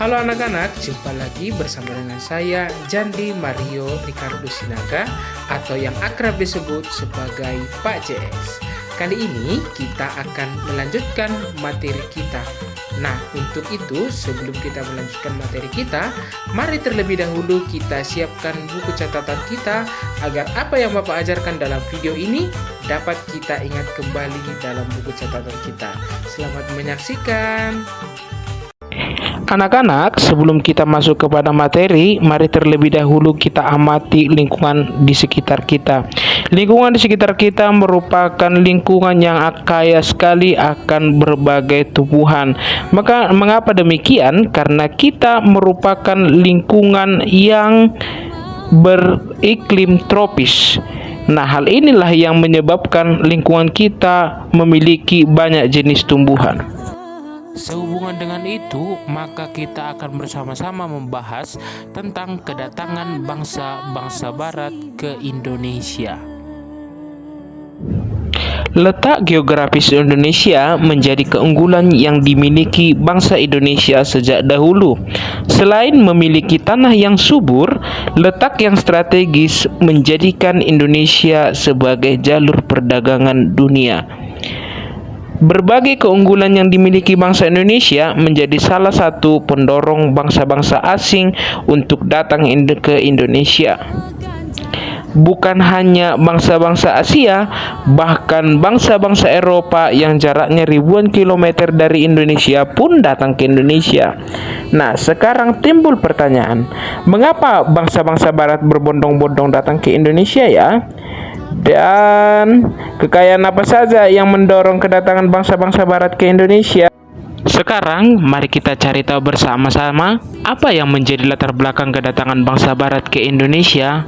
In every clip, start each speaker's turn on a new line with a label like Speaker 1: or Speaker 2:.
Speaker 1: Halo anak-anak, jumpa lagi bersama dengan saya Jandi Mario Ricardo Sinaga atau yang akrab disebut sebagai Pak JS. Kali ini kita akan melanjutkan materi kita. Nah, untuk itu sebelum kita melanjutkan materi kita, mari terlebih dahulu kita siapkan buku catatan kita agar apa yang Bapak ajarkan dalam video ini dapat kita ingat kembali dalam buku catatan kita. Selamat menyaksikan. Anak-anak, sebelum kita masuk kepada materi, mari terlebih dahulu kita amati lingkungan di sekitar kita. Lingkungan di sekitar kita merupakan lingkungan yang kaya sekali akan berbagai tumbuhan. Mengapa demikian? Karena kita merupakan lingkungan yang beriklim tropis. Nah, hal inilah yang menyebabkan lingkungan kita memiliki banyak jenis tumbuhan. Sehubungan dengan itu, maka kita akan bersama-sama membahas tentang kedatangan bangsa-bangsa barat ke Indonesia. Letak geografis Indonesia menjadi keunggulan yang dimiliki bangsa Indonesia sejak dahulu. Selain memiliki tanah yang subur, letak yang strategis menjadikan Indonesia sebagai jalur perdagangan dunia. Berbagai keunggulan yang dimiliki bangsa Indonesia menjadi salah satu pendorong bangsa-bangsa asing untuk datang ke Indonesia. Bukan hanya bangsa-bangsa Asia, bahkan bangsa-bangsa Eropa yang jaraknya ribuan kilometer dari Indonesia pun datang ke Indonesia. Nah, sekarang timbul pertanyaan, mengapa bangsa-bangsa Barat berbondong-bondong datang ke Indonesia ya? Dan kekayaan apa saja yang mendorong kedatangan bangsa-bangsa Barat ke Indonesia? Sekarang mari kita cari tahu bersama-sama apa yang menjadi latar belakang kedatangan bangsa Barat ke Indonesia.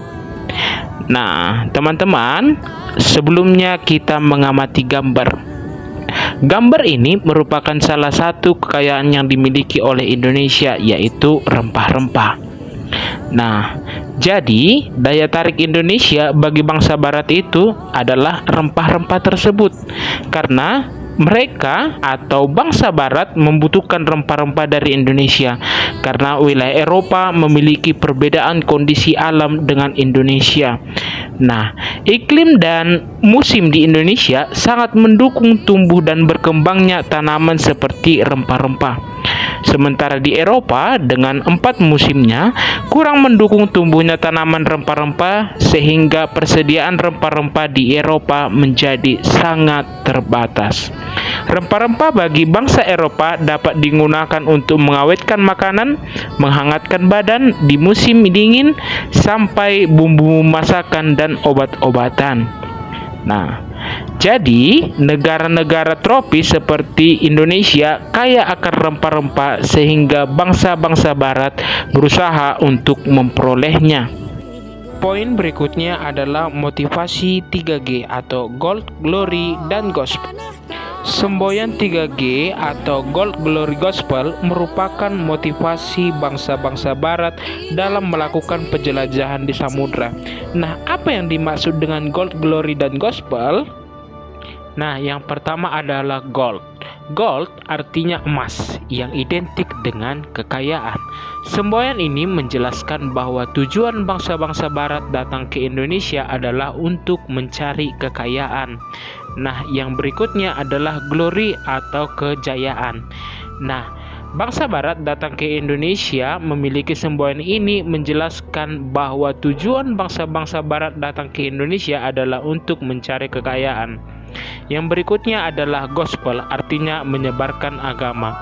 Speaker 1: Nah, teman-teman, sebelumnya kita mengamati gambar. Gambar ini merupakan salah satu kekayaan yang dimiliki oleh Indonesia, yaitu rempah-rempah. Nah, jadi daya tarik Indonesia bagi bangsa Barat itu adalah rempah-rempah tersebut, karena mereka atau bangsa Barat membutuhkan rempah-rempah dari Indonesia karena wilayah Eropa memiliki perbedaan kondisi alam dengan Indonesia. Nah, iklim dan musim di Indonesia sangat mendukung tumbuh dan berkembangnya tanaman seperti rempah-rempah. Sementara di Eropa dengan 4 musimnya kurang mendukung tumbuhnya tanaman rempah-rempah sehingga persediaan rempah-rempah di Eropa menjadi sangat terbatas. Rempah-rempah bagi bangsa Eropa dapat digunakan untuk mengawetkan makanan, menghangatkan badan di musim dingin, sampai bumbu masakan dan obat-obatan. Nah, jadi negara-negara tropis seperti Indonesia kaya akan rempah-rempah sehingga bangsa-bangsa Barat berusaha untuk memperolehnya. Poin berikutnya adalah motivasi 3G atau Gold, Glory, dan Gospel. Semboyan 3G atau Gold, Glory, Gospel merupakan motivasi bangsa-bangsa Barat dalam melakukan penjelajahan di samudra. Nah, apa yang dimaksud dengan Gold, Glory, dan Gospel? Nah, yang pertama adalah gold. Gold artinya emas yang identik dengan kekayaan. Semboyan ini menjelaskan bahwa tujuan bangsa-bangsa Barat datang ke Indonesia adalah untuk mencari kekayaan. Nah, yang berikutnya adalah glory atau kejayaan. Nah, bangsa Barat datang ke Indonesia memiliki semboyan ini menjelaskan bahwa tujuan bangsa-bangsa Barat datang ke Indonesia adalah untuk mencari kekayaan. Yang berikutnya adalah gospel, artinya menyebarkan agama.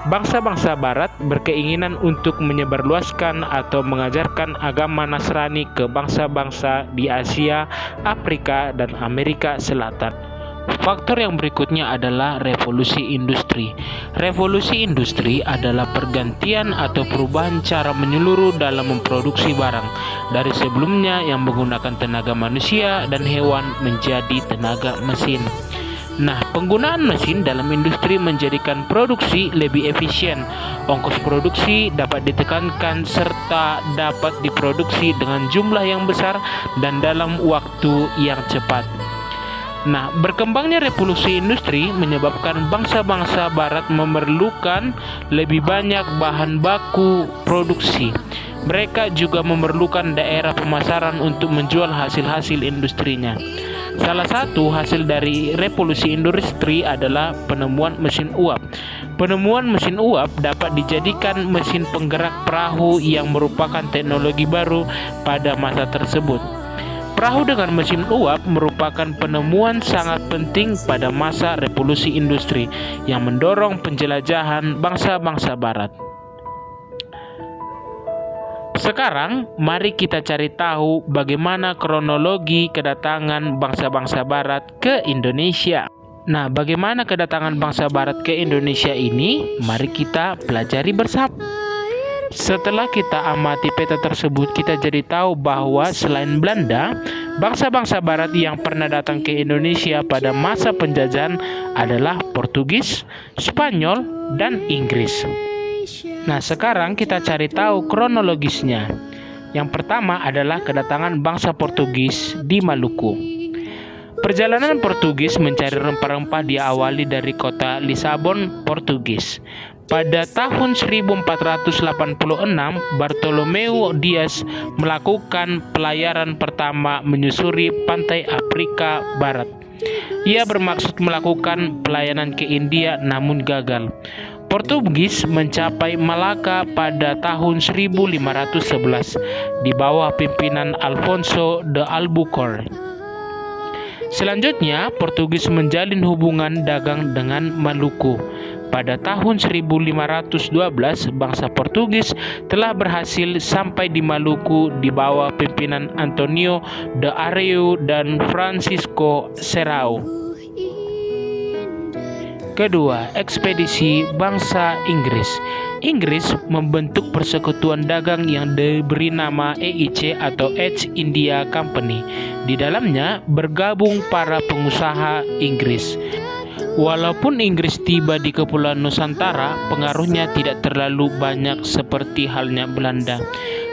Speaker 1: Bangsa-bangsa Barat berkeinginan untuk menyebarluaskan atau mengajarkan agama Nasrani ke bangsa-bangsa di Asia, Afrika, dan Amerika Selatan. Faktor yang berikutnya adalah revolusi industri. Revolusi industri adalah pergantian atau perubahan cara menyeluruh dalam memproduksi barang dari sebelumnya yang menggunakan tenaga manusia dan hewan menjadi tenaga mesin. Nah, penggunaan mesin dalam industri menjadikan produksi lebih efisien. Ongkos produksi dapat ditekankan serta dapat diproduksi dengan jumlah yang besar dan dalam waktu yang cepat. Nah, berkembangnya revolusi industri menyebabkan bangsa-bangsa barat memerlukan lebih banyak bahan baku produksi. Mereka juga memerlukan daerah pemasaran untuk menjual hasil-hasil industrinya. Salah satu hasil dari revolusi industri adalah penemuan mesin uap. Penemuan mesin uap dapat dijadikan mesin penggerak perahu yang merupakan teknologi baru pada masa tersebut. Perahu dengan mesin uap merupakan penemuan sangat penting pada masa revolusi industri yang mendorong penjelajahan bangsa-bangsa barat. Sekarang, mari kita cari tahu bagaimana kronologi kedatangan bangsa-bangsa barat ke Indonesia. Nah, bagaimana kedatangan bangsa barat ke Indonesia ini? Mari kita pelajari bersama. Setelah kita amati peta tersebut, kita jadi tahu bahwa selain Belanda, bangsa-bangsa barat yang pernah datang ke Indonesia pada masa penjajahan adalah Portugis, Spanyol, dan Inggris. Nah, sekarang kita cari tahu kronologisnya. Yang pertama adalah kedatangan bangsa Portugis di Maluku. Perjalanan Portugis mencari rempah-rempah diawali dari kota Lisabon, Portugis. Pada tahun 1486, Bartolomeu Dias melakukan pelayaran pertama menyusuri pantai Afrika Barat. Ia bermaksud melakukan pelayanan ke India namun gagal. Portugis mencapai Malaka pada tahun 1511 di bawah pimpinan Alfonso de Albuquerque. Selanjutnya, Portugis menjalin hubungan dagang dengan Maluku. Pada tahun 1512, bangsa Portugis telah berhasil sampai di Maluku di bawah pimpinan Antonio de Areu dan Francisco Serrao. Kedua, ekspedisi bangsa Inggris. Inggris membentuk persekutuan dagang yang diberi nama EIC atau East India Company. Di dalamnya bergabung para pengusaha Inggris. Walaupun Inggris tiba di Kepulauan Nusantara, pengaruhnya tidak terlalu banyak seperti halnya Belanda.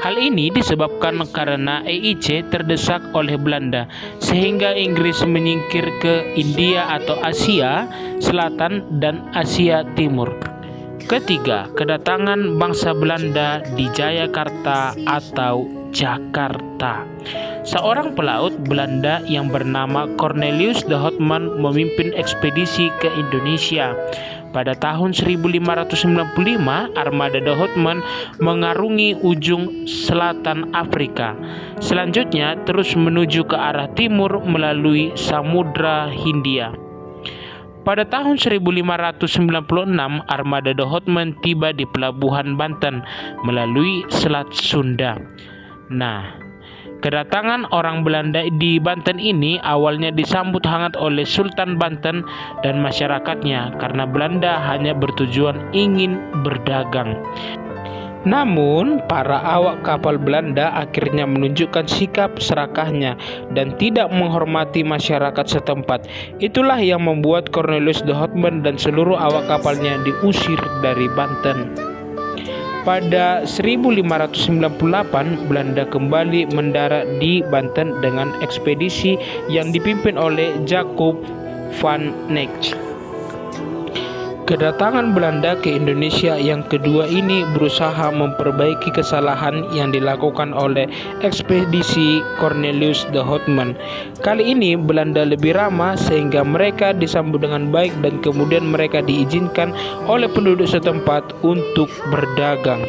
Speaker 1: Hal ini disebabkan karena EIC terdesak oleh Belanda, sehingga Inggris menyingkir ke India atau Asia Selatan dan Asia Timur. Ketiga, kedatangan bangsa Belanda di Jayakarta atau Jakarta. Seorang pelaut Belanda yang bernama Cornelius de Houtman memimpin ekspedisi ke Indonesia. Pada tahun 1595, armada de Houtman mengarungi ujung selatan Afrika. Selanjutnya terus menuju ke arah timur melalui Samudra Hindia. Pada tahun 1596, armada de Houtman tiba di pelabuhan Banten melalui Selat Sunda. Nah, kedatangan orang Belanda di Banten ini awalnya disambut hangat oleh Sultan Banten dan masyarakatnya karena Belanda hanya bertujuan ingin berdagang. Namun, para awak kapal Belanda akhirnya menunjukkan sikap serakahnya dan tidak menghormati masyarakat setempat. Itulah yang membuat Cornelius de Houtman dan seluruh awak kapalnya diusir dari Banten. Pada 1598, Belanda kembali mendarat di Banten dengan ekspedisi yang dipimpin oleh Jacob van Necht. Kedatangan Belanda ke Indonesia yang kedua ini berusaha memperbaiki kesalahan yang dilakukan oleh ekspedisi Cornelius de Houtman. Kali ini Belanda lebih ramah sehingga mereka disambut dengan baik dan kemudian mereka diizinkan oleh penduduk setempat untuk berdagang.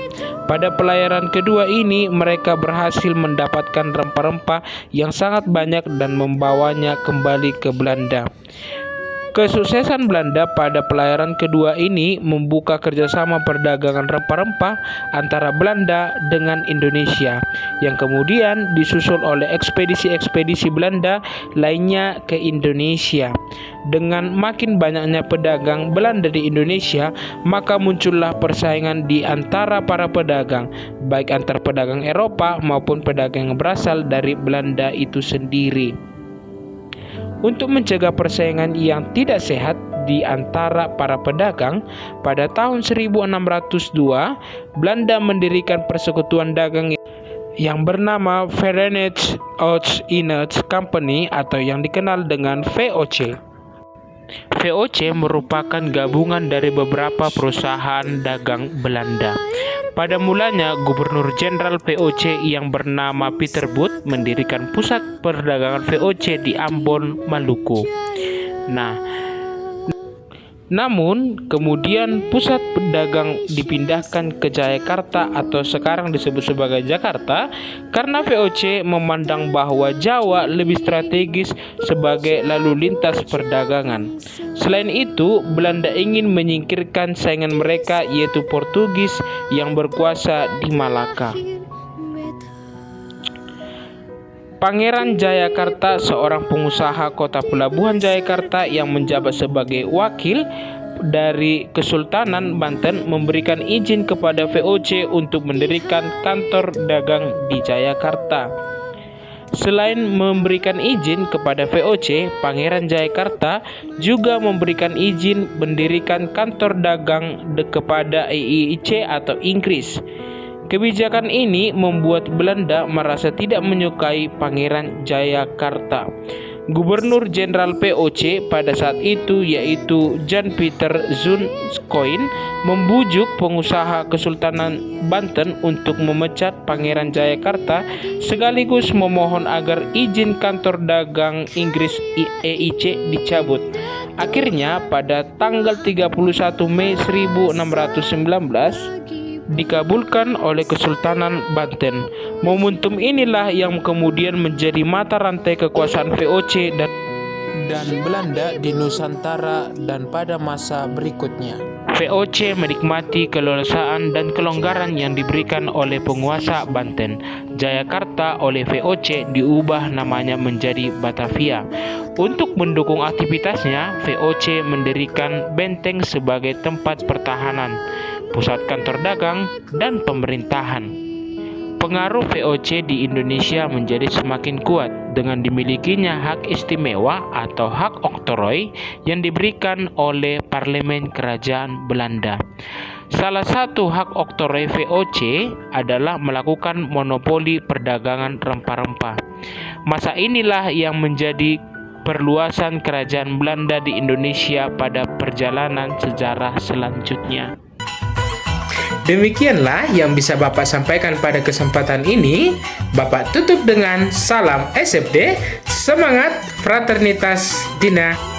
Speaker 1: Pada pelayaran kedua ini mereka berhasil mendapatkan rempah-rempah yang sangat banyak dan membawanya kembali ke Belanda. Kesuksesan Belanda pada pelayaran kedua ini membuka kerjasama perdagangan rempah-rempah antara Belanda dengan Indonesia, yang kemudian disusul oleh ekspedisi-ekspedisi Belanda lainnya ke Indonesia. Dengan makin banyaknya pedagang Belanda di Indonesia, maka muncullah persaingan di antara para pedagang, baik antar pedagang Eropa maupun pedagang yang berasal dari Belanda itu sendiri. Untuk mencegah persaingan yang tidak sehat di antara para pedagang, pada tahun 1602 Belanda mendirikan persekutuan dagang yang bernama Verenigd Oost-Indisch Company atau yang dikenal dengan VOC. VOC merupakan gabungan dari beberapa perusahaan dagang Belanda. Pada mulanya, Gubernur Jenderal VOC yang bernama Peter Booth mendirikan pusat perdagangan VOC di Ambon, Maluku. Namun, kemudian pusat pedagang dipindahkan ke Jayakarta atau sekarang disebut sebagai Jakarta karena VOC memandang bahwa Jawa lebih strategis sebagai lalu lintas perdagangan. Selain itu, Belanda ingin menyingkirkan saingan mereka yaitu Portugis yang berkuasa di Malaka. Pangeran Jayakarta, seorang pengusaha kota pelabuhan Jayakarta yang menjabat sebagai wakil dari Kesultanan Banten, memberikan izin kepada VOC untuk mendirikan kantor dagang di Jayakarta. Selain memberikan izin kepada VOC, Pangeran Jayakarta juga memberikan izin mendirikan kantor dagang kepada EIC atau Inggris. Kebijakan ini membuat Belanda merasa tidak menyukai Pangeran Jayakarta. Gubernur Jenderal VOC pada saat itu yaitu Jan Pieter Zoetskoyn membujuk pengusaha Kesultanan Banten untuk memecat Pangeran Jayakarta sekaligus memohon agar izin kantor dagang Inggris EIC dicabut. Akhirnya pada tanggal 31 Mei 1619 dikabulkan oleh Kesultanan Banten. Momentum inilah yang kemudian menjadi mata rantai kekuasaan VOC dan Belanda di Nusantara dan pada masa berikutnya. VOC menikmati keleluasaan dan kelonggaran yang diberikan oleh penguasa Banten. Jayakarta oleh VOC diubah namanya menjadi Batavia. Untuk mendukung aktivitasnya, VOC mendirikan benteng sebagai tempat pertahanan, pusat kantor dagang, dan pemerintahan. Pengaruh VOC di Indonesia menjadi semakin kuat dengan dimilikinya hak istimewa atau hak oktroi yang diberikan oleh Parlemen Kerajaan Belanda. Salah satu hak oktroi VOC adalah melakukan monopoli perdagangan rempah-rempah. Masa inilah yang menjadi perluasan kerajaan Belanda di Indonesia pada perjalanan sejarah selanjutnya. Demikianlah yang bisa Bapak sampaikan pada kesempatan ini. Bapak tutup dengan salam SFD, semangat fraternitas Dina.